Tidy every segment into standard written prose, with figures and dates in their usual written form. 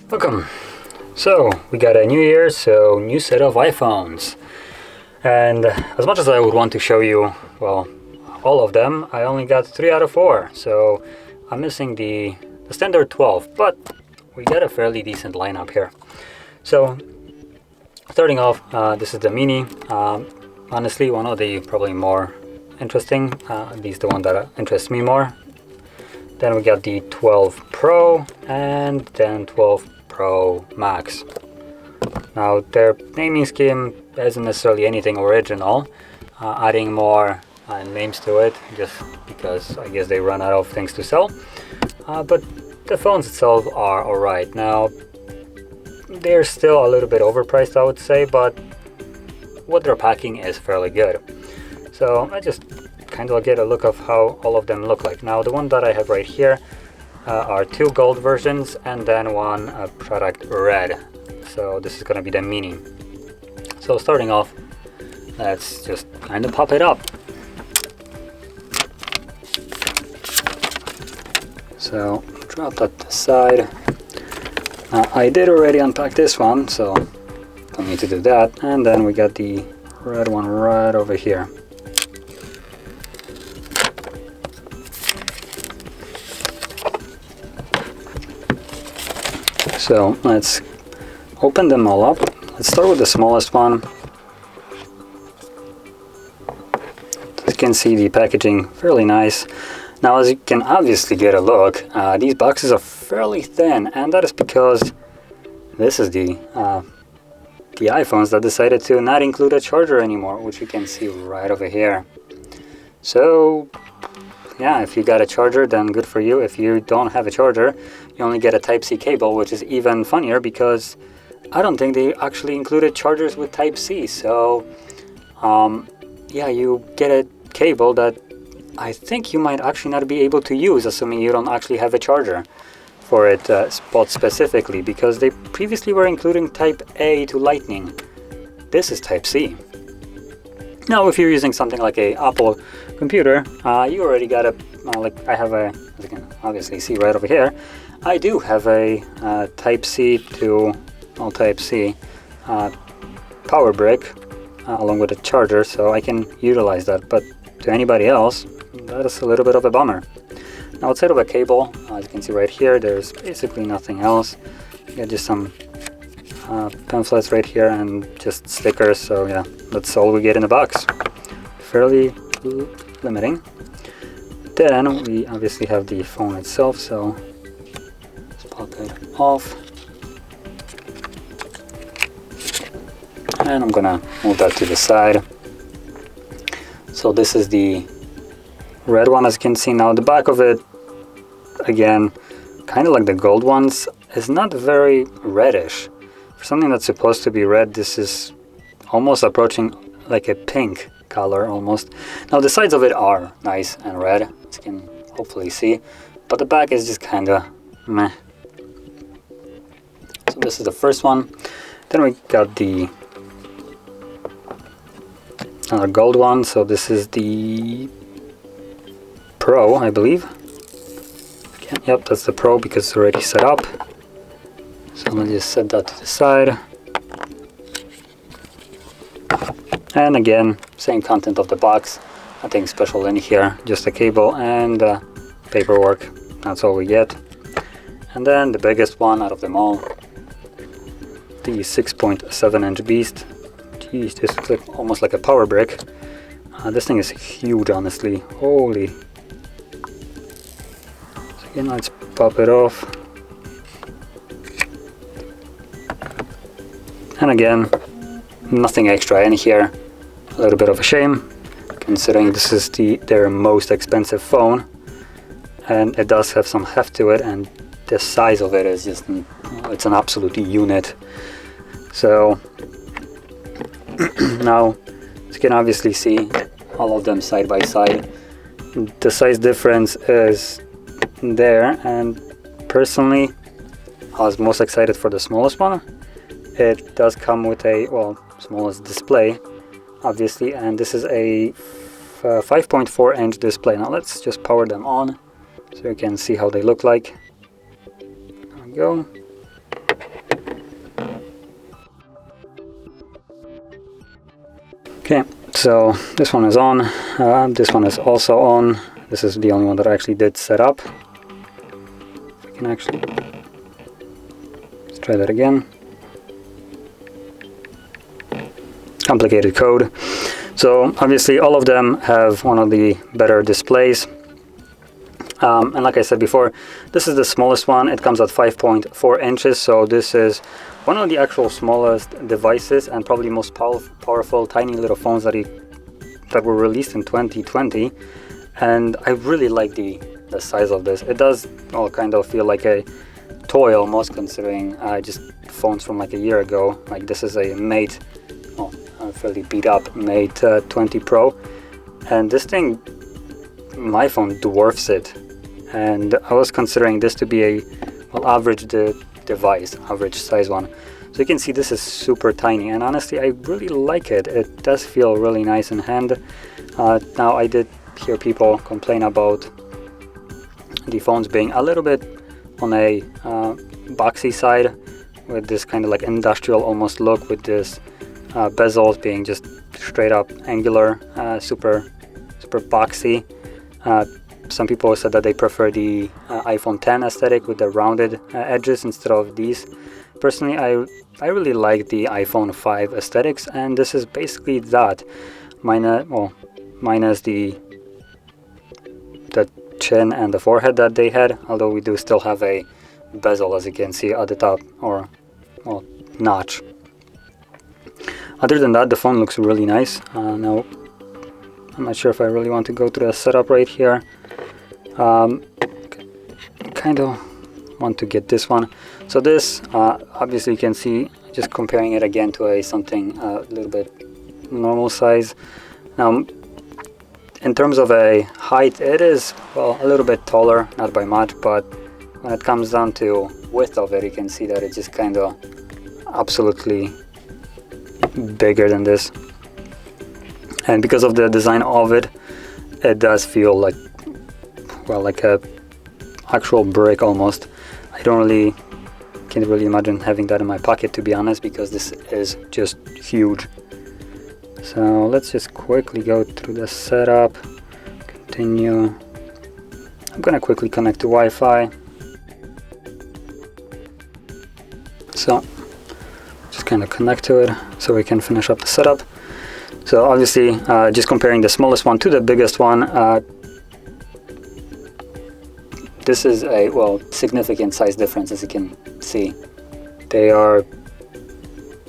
Welcome. So we got a new year, so new set of iPhones. And as much as I would want to show you, well, all of them, I only got 3 out of 4. So I'm missing the standard 12, but we got a fairly decent lineup here. So starting off, this is the mini. Honestly, one of the probably more interesting, at least the one that interests me more. Then we got the 12 Pro and then 12 Pro Max. Now their naming scheme isn't necessarily anything original, adding more names to it just because I guess they run out of things to sell. But the phones itself are alright. Now they're still a little bit overpriced, I would say, but what they're packing is fairly good. So I just kind of get a look of how all of them look like. Now the one that I have right here are 2 gold versions and then one product red. So this is going to be the mini. So starting off, let's just kind of pop it up. So drop that aside. I did already unpack this one, so don't need to do that. And then we got the red one right over here. So let's open them all up. Let's start with the smallest one. As you can see, the packaging fairly nice. Now, as you can obviously get a look, these boxes are fairly thin, and that is because this is the iPhones that decided to not include a charger anymore, which you can see right over here. So yeah, if you got a charger, then good for you. If you don't have a charger, you only get a Type-C cable, which is even funnier because I don't think they actually included chargers with Type-C. So yeah, you get a cable that I think you might actually not be able to use, assuming you don't actually have a charger for it spot specifically, because they previously were including Type-A to Lightning. This is Type-C. Now, if you're using something like a Apple computer, you already got a, like I have a, as you can obviously see right over here, I do have a Type-C to Type-C power brick along with a charger, so I can utilize that. But to anybody else, that is a little bit of a bummer. Now, outside of a cable, as you can see right here, there's basically nothing else. You got just some pamphlets right here and just stickers. So yeah, that's all we get in the box. Fairly limiting. Then we obviously have the phone itself, so let's pop it off. And I'm gonna move that to the side. So this is the red one, as you can see. Now the back of it, again, kind of like the gold ones, is not very reddish. For something that's supposed to be red, this is almost approaching like a pink color almost. Now the sides of it are nice and red, as you can hopefully see, but the back is just kind of meh. So this is the first one. Then we got the another gold one. So this is the Pro, I believe. Yep, that's the Pro because it's already set up. So let's just set that to the side. And again, same content of the box. Nothing special in here, just a cable and paperwork. That's all we get. And then the biggest one out of them all, the 6.7-inch beast. Jeez, this looks like, almost like a power brick. This thing is huge, honestly. Holy. So again, let's pop it off. And again, nothing extra in here. A little bit of a shame, considering this is their most expensive phone. And it does have some heft to it, and the size of it is just, it's an absolute unit. So now, as you can obviously see, all of them side by side. The size difference is there, and personally, I was most excited for the smallest one. It does come with a, well, smallest display, obviously, and this is a 5.4-inch display. Now let's just power them on so you can see how they look like. There we go. Okay, so this one is on, this one is also on. This is the only one that I actually did set up. If I can actually, let's try that again. Complicated code. So obviously all of them have one of the better displays. And like I said before, this is the smallest one. It comes at 5.4 inches, so this is one of the actual smallest devices and probably most powerful tiny little phones that were released in 2020. And I really like the size of this. It does kind of feel like a toy almost, considering just phones from like a year ago. Like this is a Mate, fairly beat up Mate 20 Pro, and this thing, my phone dwarfs it. And I was considering this to be a average device, average size one. So you can see this is super tiny, and honestly I really like it. It does feel really nice in hand. Now I did hear people complain about the phones being a little bit on a boxy side, with this kind of like industrial almost look, with this bezels being just straight up angular, super boxy. Some people said that they prefer the iPhone X aesthetic with the rounded edges instead of these. Personally, I really like the iPhone 5 aesthetics, and this is basically that. Minus the chin and the forehead that they had, although we do still have a bezel, as you can see, at the top, or notch. Other than that, the phone looks really nice. Now, I'm not sure if I really want to go through the setup right here. Kind of want to get this one. So this, obviously you can see, just comparing it again to something a little bit normal size. Now, in terms of a height, it is, a little bit taller, not by much, but when it comes down to width of it, you can see that it's just kind of absolutely bigger than this. And because of the design of it, it does feel like, like a actual brick almost. I can't really imagine having that in my pocket, to be honest, because this is just huge. So let's just quickly go through the setup, continue. I'm gonna quickly connect to Wi-Fi. So just kind of connect to it so we can finish up the setup. So obviously, just comparing the smallest one to the biggest one, this is a significant size difference, as you can see. They are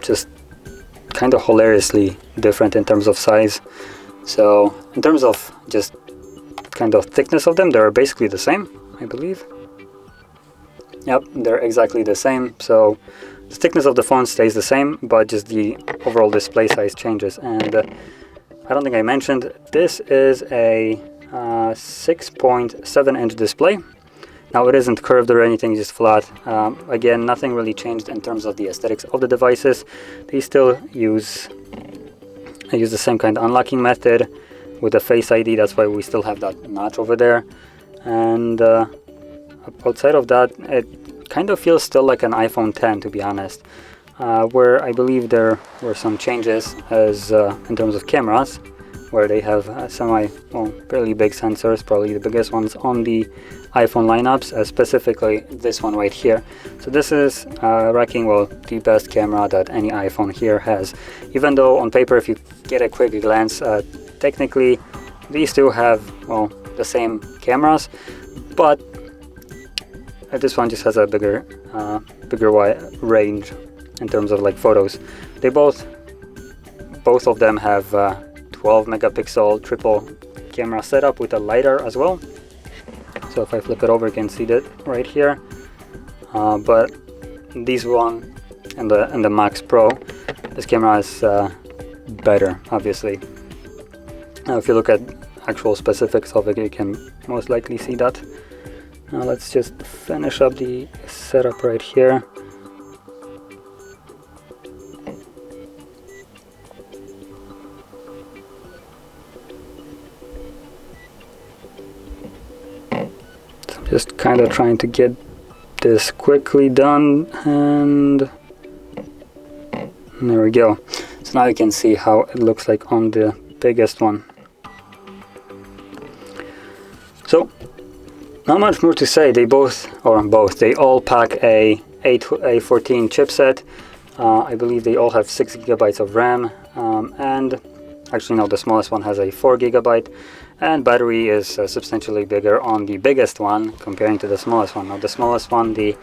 just kind of hilariously different in terms of size. So in terms of just kind of thickness of them, they're basically the same, I believe. Yep, they're exactly the same. So the thickness of the phone stays the same, but just the overall display size changes. And I don't think I mentioned, this is a 6.7-inch display. Now it isn't curved or anything, just flat. Again, nothing really changed in terms of the aesthetics of the devices. They still use the same kind of unlocking method with the Face ID. That's why we still have that notch over there. And outside of that, it kind of feels still like an iPhone X, to be honest. Where I believe there were some changes as in terms of cameras, where they have fairly big sensors, probably the biggest ones on the iPhone lineups, specifically this one right here. So this is racking the best camera that any iPhone here has. Even though on paper, if you get a quick glance, technically these two have the same cameras, but this one just has a bigger range in terms of like photos. They both of them have 12 megapixel triple camera setup with a LiDAR as well. So if I flip it over, you can see that right here. But this one and the Max Pro, this camera is better, obviously. Now if you look at actual specifics of it, you can most likely see that. Now let's just finish up the setup right here. Just kind of trying to get this quickly done, and there we go. So now you can see how it looks like on the biggest one. So not much more to say. They they all pack a A14 chipset. I believe they all have 6 GB of RAM, and actually no, the smallest one has a 4 GB, and battery is substantially bigger on the biggest one comparing to the smallest one. Now the smallest one, the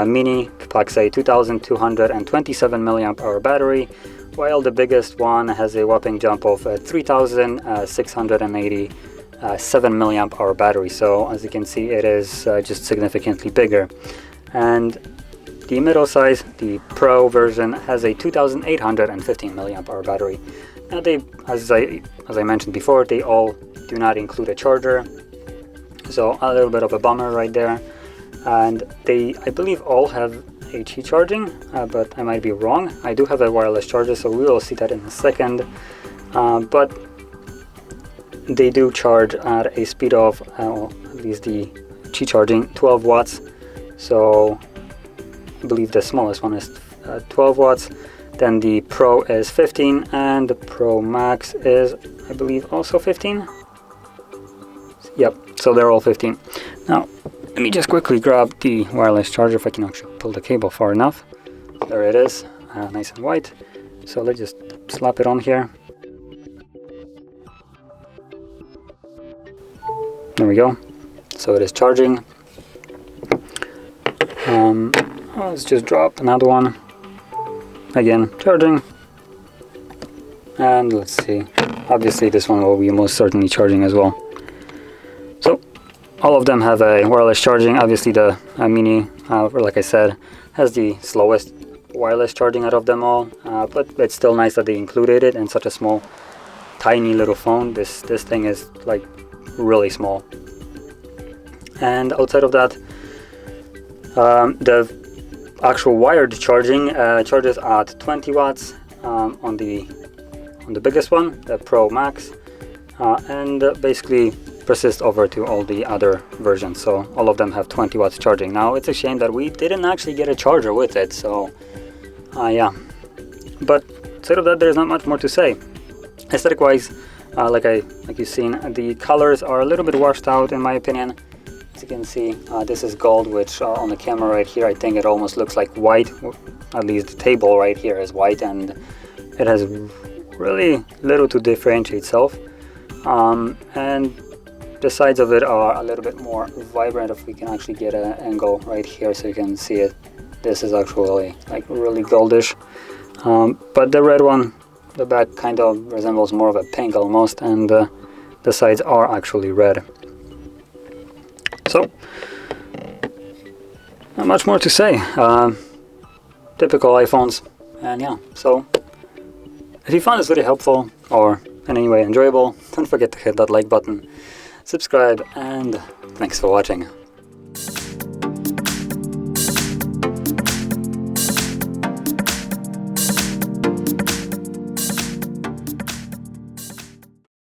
Mini, packs a 2227 milliamp hour battery, while the biggest one has a whopping jump of 3687 milliamp hour battery. So as you can see, it is just significantly bigger. And the middle size, the Pro version, has a 2815 milliamp hour battery. Now they, as I mentioned before, they all do not include a charger, so a little bit of a bummer right there. And they, I believe, all have HE charging, but I might be wrong. I do have a wireless charger, so we will see that in a second. But they do charge at a speed of, at least the HE charging, 12 watts. So I believe the smallest one is 12 watts. Then the Pro is 15, and the Pro Max is, I believe, also 15. Yep, so they're all 15. Now, let me just quickly grab the wireless charger if I can actually pull the cable far enough. There it is, nice and white. So let's just slap it on here. There we go. So it is charging. Let's just drop another one. Again, charging. And let's see. Obviously, this one will be most certainly charging as well. So all of them have a wireless charging. Obviously, the Mini, like I said, has the slowest wireless charging out of them all. But it's still nice that they included it in such a small, tiny little phone. This thing is like really small. And outside of that, the actual wired charging charges at 20 watts on the biggest one, the Pro Max, and basically persists over to all the other versions. So all of them have 20 watts charging. Now it's a shame that we didn't actually get a charger with it. So yeah, but outside of that, there's not much more to say. Aesthetic wise, like you've seen, the colors are a little bit washed out in my opinion. As you can see, this is gold, which on the camera right here, I think it almost looks like white. At least the table right here is white, and it has really little to differentiate itself. And the sides of it are a little bit more vibrant. If we can actually get an angle right here so you can see it, this is actually like really goldish. But the red one, the back kind of resembles more of a pink almost, and the sides are actually red. So, not much more to say. Typical iPhones, and yeah. So, if you found this video helpful or in any way enjoyable, don't forget to hit that like button, subscribe, and thanks for watching.